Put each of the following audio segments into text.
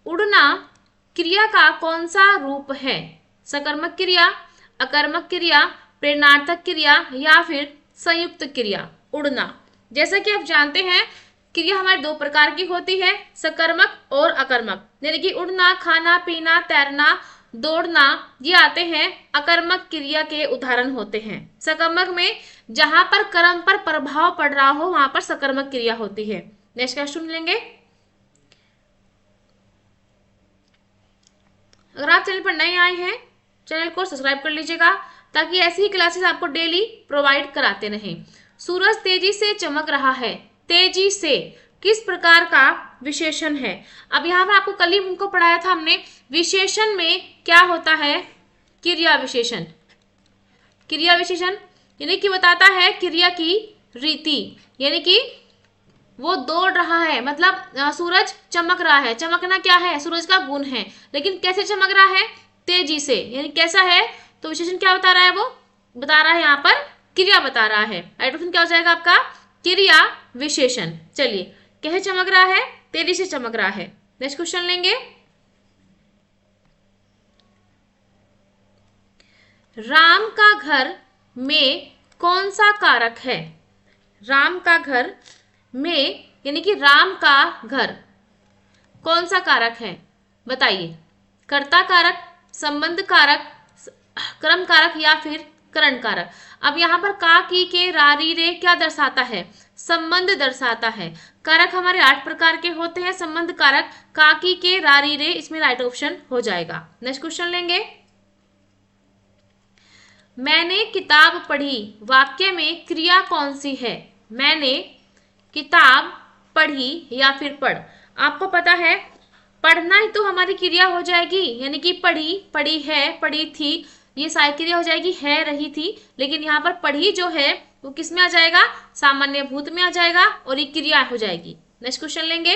उड़ना क्रिया का कौन सा रूप है? सकर्मक क्रिया, अकर्मक क्रिया, प्रेरणार्थक क्रिया या फिर संयुक्त क्रिया। उड़ना, जैसा कि आप जानते हैं क्रिया हमारे दो प्रकार की होती है, सकर्मक और अकर्मक। यानी कि उड़ना, खाना पीना, तैरना, दौड़ना, ये आते हैं अकर्मक क्रिया के उदाहरण होते हैं। सकर्मक में जहां पर कर्म पर प्रभाव पड़ रहा हो वहां पर सकर्मक क्रिया होती है। नेक्स्ट क्वेश्चन लेंगे। अगर आप चैनल पर नए आए हैं, चैनल को सब्सक्राइब कर लीजिएगा ताकि ऐसी ही क्लासेस आपको डेली प्रोवाइड कराते रहें। सूरज तेजी से चमक रहा है, तेजी से किस प्रकार का विशेषण है? अब यहाँ पर आपको कल ही उनको पढ़ाया था हमने, विशेषण में क्या होता है? क्रिया विशेषण। क्रिया विशेषण यानी कि बताता है क्रिया की रीति, यानी कि वो दौड़ रहा है, मतलब सूरज चमक रहा है। चमकना क्या है? सूरज का गुण है, लेकिन कैसे चमक रहा है? तेजी से, यानी कैसा है? तो विशेषण क्या बता रहा है? वो बता रहा है यहाँ पर क्रिया बता रहा है। राइट ऑप्शन क्या हो जाएगा आपका? क्रिया विशेषण। चलिए, कैसे चमक रहा है? तेजी से चमक रहा है। नेक्स्ट क्वेश्चन लेंगे। राम का घर में कौन सा कारक है? राम का घर में यानी कि राम का घर कौन सा कारक है? बताइए। कर्ता कारक, संबंध कारक, क्रम कारक या फिर करण कारक। अब यहाँ पर का, की, के, रा, री, रे क्या दर्शाता है? संबंध दर्शाता है। कारक हमारे 8 प्रकार के होते हैं। संबंध कारक का, की, के, रा, री, रे, इसमें राइट ऑप्शन हो जाएगा। नेक्स्ट क्वेश्चन लेंगे। मैंने किताब पढ़ी, वाक्य में क्रिया कौन सी है? मैंने किताब पढ़ी या फिर पढ़। आपको पता है पढ़ना ही तो हमारी क्रिया हो जाएगी, यानी कि पढ़ी, पढ़ी है, पढ़ी थी, ये सारी क्रिया हो जाएगी, है, रही थी। लेकिन यहाँ पर पढ़ी जो है वो किस में आ जाएगा? सामान्य भूत में आ जाएगा और ये क्रिया हो जाएगी। नेक्स्ट क्वेश्चन लेंगे।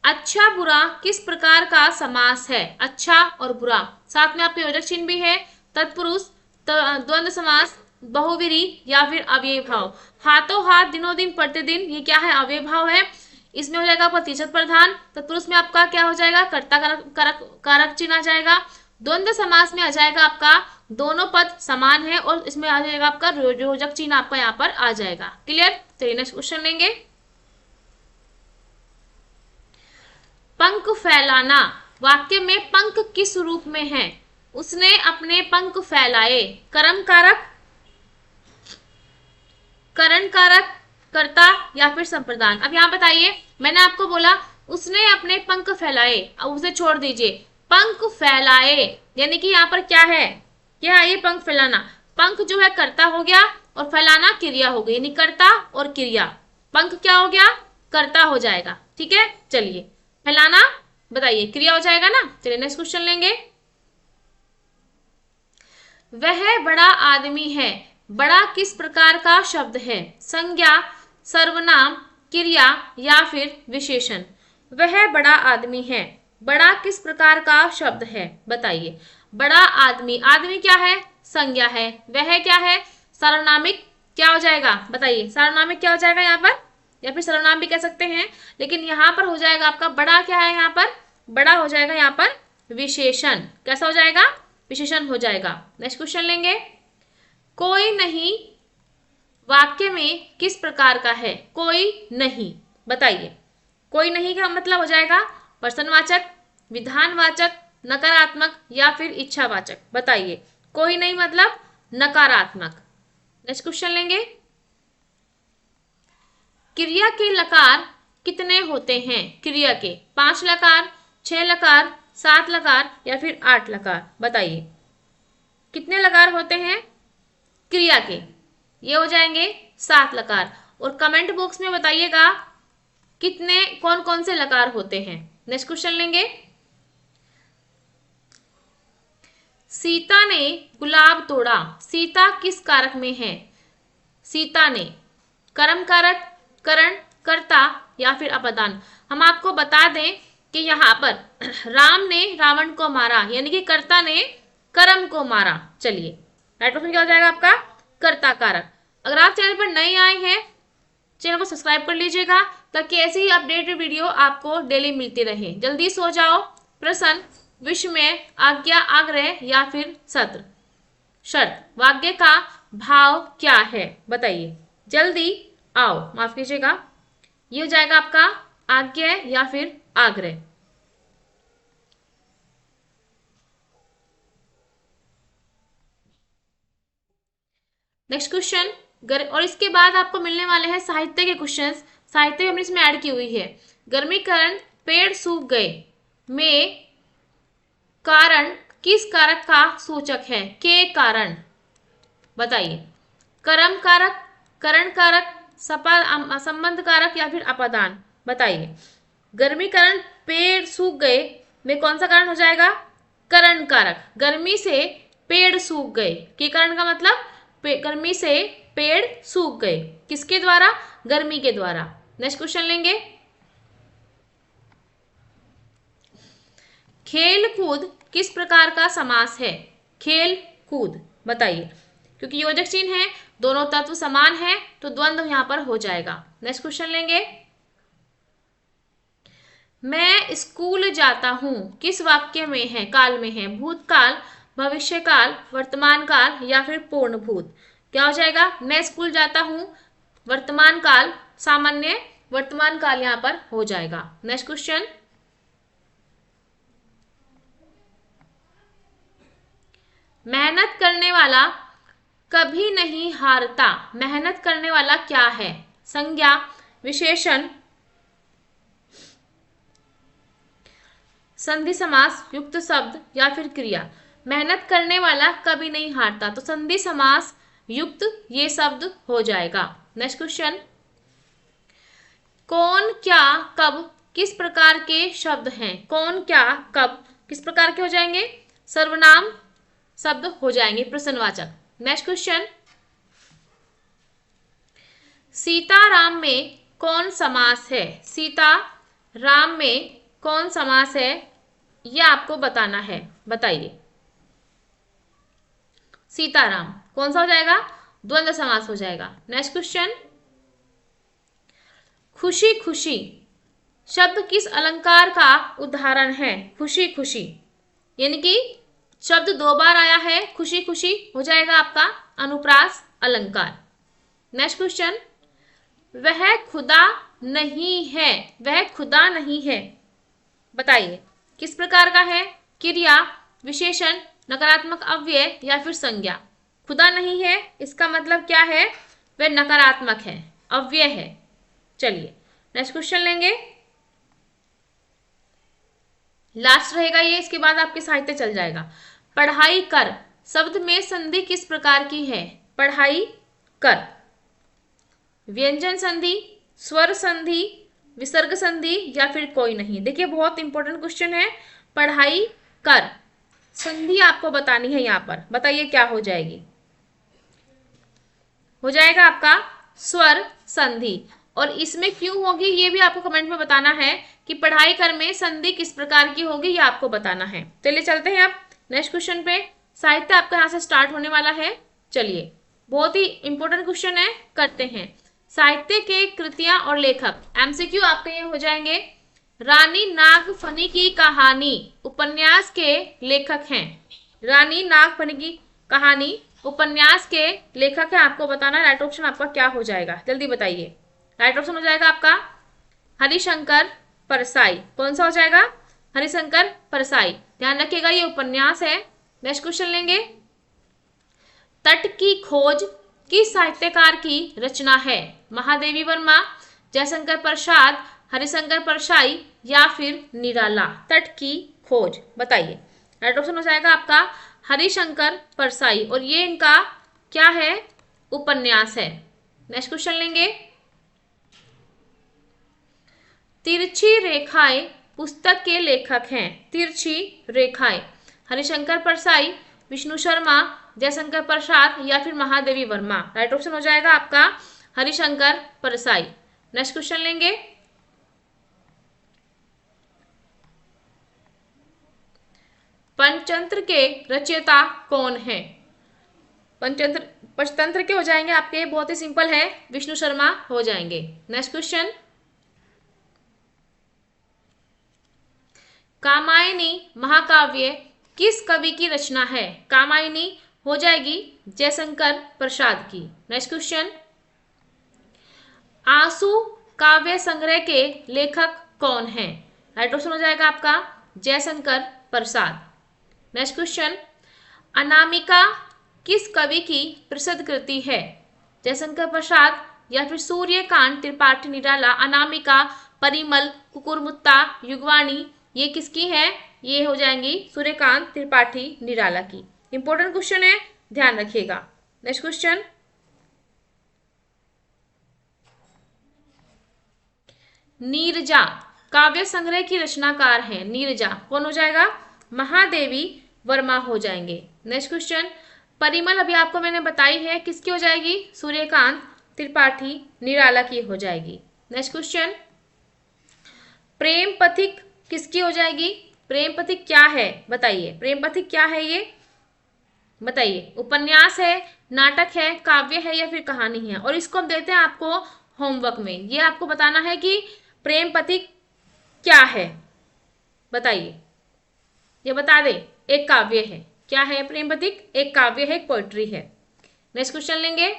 अच्छा बुरा किस प्रकार का समास है? अच्छा और बुरा, साथ में आपके योजक चिन्ह भी है। तत्पुरुष, द्वंद्व समास, बहुव्रीहि या फिर अव्ययी भाव। हाथों हाथ, दिनों दिन, प्रतिदिन, ये क्या है? अव्ययी भाव है। इसमें हो जाएगा प्रतिशत प्रधान। तत्पुरुष में आपका क्या हो जाएगा? कर्ता कारक चिन्ह आ जाएगा। द्वंद्व समास में आ जाएगा आपका दोनों पद समान है और इसमें आ जाएगा आपका योजक चिन्ह आपका यहाँ पर आ जाएगा। क्लियर? चलिए नेक्स्ट क्वेश्चन लेंगे। पंख फैलाना, वाक्य में पंख किस रूप में है? उसने अपने पंख फैलाए। कर्म कारक, करण कारक, कर्ता या फिर संप्रदान। अब यहाँ बताइए, मैंने आपको बोला उसने अपने पंख फैलाए, अब उसे छोड़ दीजिए। पंख फैलाए यानी कि यहाँ पर क्या है? क्या है ये? पंख फैलाना। पंख जो है कर्ता हो गया और फैलाना क्रिया हो गई, यानी कर्ता और क्रिया। पंख क्या हो गया? कर्ता हो जाएगा। ठीक है, चलिए फैलाना बताइए क्रिया हो जाएगा ना। चलिए नेक्स्ट क्वेश्चन लेंगे। वह बड़ा आदमी है, बड़ा किस प्रकार का शब्द है? संज्ञा, सर्वनाम, क्रिया या फिर विशेषण। वह बड़ा आदमी है, बड़ा किस प्रकार का शब्द है? बताइए। बड़ा आदमी, आदमी क्या है? संज्ञा है। वह क्या है? सार्वनामिक क्या हो जाएगा? बताइए। सार्वनामिक क्या हो जाएगा यहाँ पर? या फिर सर्वनाम भी कह सकते हैं, लेकिन यहाँ पर हो जाएगा आपका बड़ा क्या है? यहाँ पर बड़ा हो जाएगा यहाँ पर विशेषण। कैसा हो जाएगा? विशेषण हो जाएगा। नेक्स्ट क्वेश्चन लेंगे। कोई नहीं वाक्य में किस प्रकार का है? कोई नहीं, बताइए। कोई नहीं का मतलब हो जाएगा प्रश्नवाचक, विधानवाचक, नकारात्मक या फिर इच्छावाचक। बताइए। कोई नहीं मतलब नकारात्मक। नेक्स्ट क्वेश्चन लेंगे। क्रिया के लकार कितने होते हैं? क्रिया के 5 लकार, 6 लकार, 7 लकार या फिर 8 लकार। बताइए कितने लकार होते हैं क्रिया के? ये हो जाएंगे 7 लकार। और कमेंट बॉक्स में बताइएगा कितने, कौन कौन से लकार होते हैं। नेक्स्ट क्वेश्चन लेंगे। सीता ने गुलाब तोड़ा, सीता किस कारक में है? सीता ने कर्म कारक, करण, कर्ता या फिर अपदान। हम आपको बता दें कि यहाँ पर राम ने रावण को मारा, यानी कि कर्ता ने कर्म को मारा। चलिए राइट ऑप्शन क्या हो जाएगा आपका? कर्ता कारक। अगर आप चैनल पर नए आए हैं, चैनल को सब्सक्राइब कर लीजिएगा ताकि ऐसी ही अपडेटेड वीडियो आपको डेली मिलती रहे। जल्दी सो जाओ। प्रश्न, विश्व में आज्ञा, आग्रह या फिर सत्र शर्त वाक्य का भाव क्या है? बताइए, जल्दी आओ। माफ कीजिएगा, ये हो जाएगा आपका आज्ञा या फिर आग्रह। नेक्स्ट क्वेश्चन, और इसके बाद आपको मिलने वाले हैं साहित्य के क्वेश्चंस। साहित्य हमने इसमें ऐड की हुई है। गर्मी कारण पेड़ सूख गए में कारण किस कारक का सूचक है? के कारण। बताइए, कर्म कारक, करण कारक, संबंध कारक या फिर अपादान। बताइए, गर्मी कारण पेड़ सूख गए में कौन सा कारण हो जाएगा? करण कारक। गर्मी से पेड़ सूख गए, के कारण का मतलब गर्मी से पेड़ सूख गए। किसके द्वारा? गर्मी के द्वारा। नेक्स्ट क्वेश्चन लेंगे, खेल कूद किस प्रकार का समास है? खेल कूद। बताइए, क्योंकि योजक चिन्ह है, दोनों तत्व समान है, तो द्वंद्व यहां पर हो जाएगा। नेक्स्ट क्वेश्चन लेंगे, मैं स्कूल जाता हूं किस वाक्य में है? काल में है। भूतकाल, भविष्यकाल, वर्तमान काल या फिर पूर्ण भूत। क्या हो जाएगा? मैं स्कूल जाता हूं, वर्तमान काल, सामान्य वर्तमान काल यहां पर हो जाएगा। नेक्स्ट क्वेश्चन, मेहनत करने वाला कभी नहीं हारता। मेहनत करने वाला क्या है? संज्ञा, विशेषण, संधि समास, युक्त शब्द या फिर क्रिया। मेहनत करने वाला कभी नहीं हारता, तो संधि समास, युक्त, ये शब्द हो जाएगा। नेक्स्ट क्वेश्चन, कौन, क्या, कब किस प्रकार के शब्द हैं? कौन, क्या, कब किस प्रकार के हो जाएंगे? सर्वनाम शब्द हो जाएंगे, प्रश्नवाचक। नेक्स्ट क्वेश्चन, सीताराम में कौन समास है? सीता राम में कौन समास है, यह आपको बताना है। बताइए, सीताराम कौन सा हो जाएगा? द्वंद्व समास हो जाएगा। नेक्स्ट क्वेश्चन, खुशी खुशी शब्द किस अलंकार का उदाहरण है? खुशी खुशी, यानी कि शब्द दो बार आया है, खुशी खुशी हो जाएगा आपका अनुप्रास अलंकार। नेक्स्ट क्वेश्चन, वह खुदा नहीं है। वह खुदा नहीं है। बताइए, किस प्रकार का है? क्रिया, विशेषण, नकारात्मक अव्यय या फिर संज्ञा। खुदा नहीं है, इसका मतलब क्या है? वह नकारात्मक है, अव्यय है। चलिए नेक्स्ट क्वेश्चन लेंगे, लास्ट रहेगा ये, इसके बाद आपके साहित्य चल जाएगा। पढ़ाई कर शब्द में संधि किस प्रकार की है? पढ़ाई कर, व्यंजन संधि, स्वर संधि, विसर्ग संधि या फिर कोई नहीं। देखिए बहुत इंपॉर्टेंट क्वेश्चन है। पढ़ाई कर, संधि आपको बतानी है यहाँ पर। बताइए क्या हो जाएगी? हो जाएगा आपका स्वर संधि। और इसमें क्यों होगी ये भी आपको कमेंट में बताना है कि पढ़ाई कर में संधि किस प्रकार की होगी, ये आपको बताना है। चलिए चलते हैं अब नेक्स्ट क्वेश्चन पे। साहित्य आपका यहाँ से स्टार्ट होने वाला है। चलिए, बहुत ही इंपॉर्टेंट क्वेश्चन है, करते हैं। साहित्य के कृतियां और लेखक, एमसीक्यू आपके ये हो जाएंगे। रानी नागफनी की कहानी उपन्यास के लेखक हैं। रानी नागफनी की कहानी उपन्यास के लेखक हैं, आपको बताना। राइट ऑप्शन आपका क्या हो जाएगा? जल्दी बताइए। राइट ऑप्शन हो जाएगा आपका हरिशंकर परसाई। कौन सा हो जाएगा? हरिशंकर परसाई। ध्यान रखिएगा ये उपन्यास है। नेक्स्ट क्वेश्चन लेंगे, तट की खोज किस साहित्यकार की रचना है? महादेवी वर्मा, जयशंकर प्रसाद, हरिशंकर परसाई या फिर निराला। तट की खोज, बताइए। राइट ऑप्शन हो जाएगा आपका हरिशंकर परसाई, और ये इनका क्या है? उपन्यास है। नेक्स्ट क्वेश्चन लेंगे, तिरछी रेखाएं पुस्तक के लेखक हैं। तिरछी रेखाएं, हरिशंकर परसाई, विष्णु शर्मा, जयशंकर प्रसाद या फिर महादेवी वर्मा। राइट ऑप्शन हो जाएगा आपका हरिशंकर परसाई। नेक्स्ट क्वेश्चन लेंगे, पंचतंत्र के रचयिता कौन है? पंचतंत्र के हो जाएंगे आपके, बहुत ही सिंपल है, विष्णु शर्मा हो जाएंगे। नेक्स्ट क्वेश्चन, कामायनी महाकाव्य किस कवि की रचना है? कामायनी हो जाएगी जयशंकर प्रसाद की। नेक्स्ट क्वेश्चन, आंसू काव्य संग्रह के लेखक कौन है? राइट ऑप्शन हो जाएगा आपका जयशंकर प्रसाद। नेक्स्ट क्वेश्चन, अनामिका किस कवि की प्रसिद्ध कृति है? जयशंकर प्रसाद या फिर सूर्यकांत त्रिपाठी निराला, अनामिका, परिमल, कुकुरमुत्ता, युगवाणी, ये किसकी है? ये हो जाएंगी सूर्यकांत त्रिपाठी निराला की। इंपॉर्टेंट क्वेश्चन है, ध्यान रखिएगा। नेक्स्ट क्वेश्चन, नीरजा काव्य संग्रह की रचनाकार है। नीरजा कौन हो जाएगा? महादेवी वर्मा हो जाएंगे। नेक्स्ट क्वेश्चन, परिमल अभी आपको मैंने बताई है किसकी हो जाएगी? सूर्यकांत त्रिपाठी निराला की हो जाएगी। नेक्स्ट क्वेश्चन, प्रेम पथिक किसकी हो जाएगी? प्रेम पथिक क्या है बताइए? प्रेम पथिक क्या है ये बताइए? उपन्यास है, नाटक है, काव्य है या फिर कहानी है? और इसको हम देते हैं आपको होमवर्क में। ये आपको बताना है कि प्रेम पथिक क्या है, बताइए। ये बता दे, एक काव्य है। क्या है प्रेम पथिक? एक काव्य है, एक पोइट्री है। नेक्स्ट क्वेश्चन लेंगे,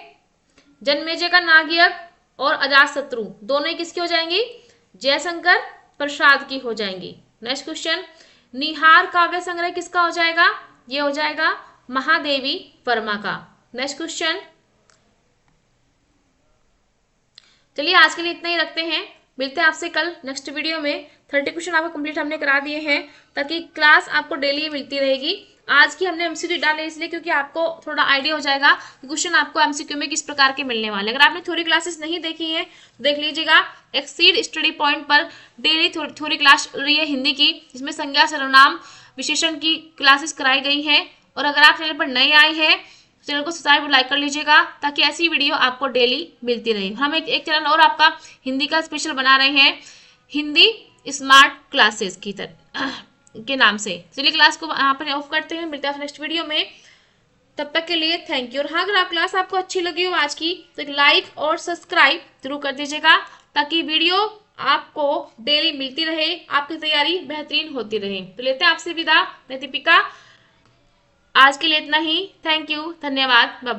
जन्मेजय का नागयज्ञ और अजातशत्रु दोनों ही किसकी हो जाएंगी? जयशंकर प्रसाद की हो जाएंगी। नेक्स्ट क्वेश्चन, निहार काव्य संग्रह किसका हो जाएगा? ये हो जाएगा महादेवी वर्मा का। नेक्स्ट क्वेश्चन, चलिए आज के लिए इतना ही रखते हैं, मिलते हैं आपसे कल नेक्स्ट वीडियो में। 30 क्वेश्चन आपको कंप्लीट हमने करा दिए हैं ताकि क्लास आपको डेली मिलती रहेगी। आज की हमने एमसीक्यू डाले इसलिए क्योंकि आपको थोड़ा आइडिया हो जाएगा कि क्वेश्चन आपको एमसीक्यू में किस प्रकार के मिलने वाले। अगर आपने थ्योरी क्लासेस नहीं देखी है तो देख लीजिएगा। एक्सीड स्टडी पॉइंट पर डेली थ्योरी क्लास चल रही है हिंदी की, जिसमें संज्ञा सर्वनाम विशेषण की क्लासेस कराई गई हैं। और अगर आप चैनल पर नए आए हैं चैनल को सब्सक्राइब और लाइक कर लीजिएगा ताकि ऐसी वीडियो आपको डेली मिलती रहे। हम एक चैनल और आपका हिंदी का स्पेशल बना रहे हैं, हिंदी स्मार्ट क्लासेस की तरह के नाम से। चलिए क्लास को यहाँ पर ऑफ करते हैं, मिलते हैं नेक्स्ट वीडियो में। तब तक के लिए थैंक यू। और हाँ, अगर क्लास आपको अच्छी लगी हो आज की तो एक लाइक और सब्सक्राइब जरूर कर दीजिएगा ताकि वीडियो आपको डेली मिलती रहे, आपकी तैयारी बेहतरीन होती रहे। तो लेते हैं आपसे विदा, मैं दीपिका। आज के लिए इतना ही। थैंक यू, धन्यवाद, बाय बाय।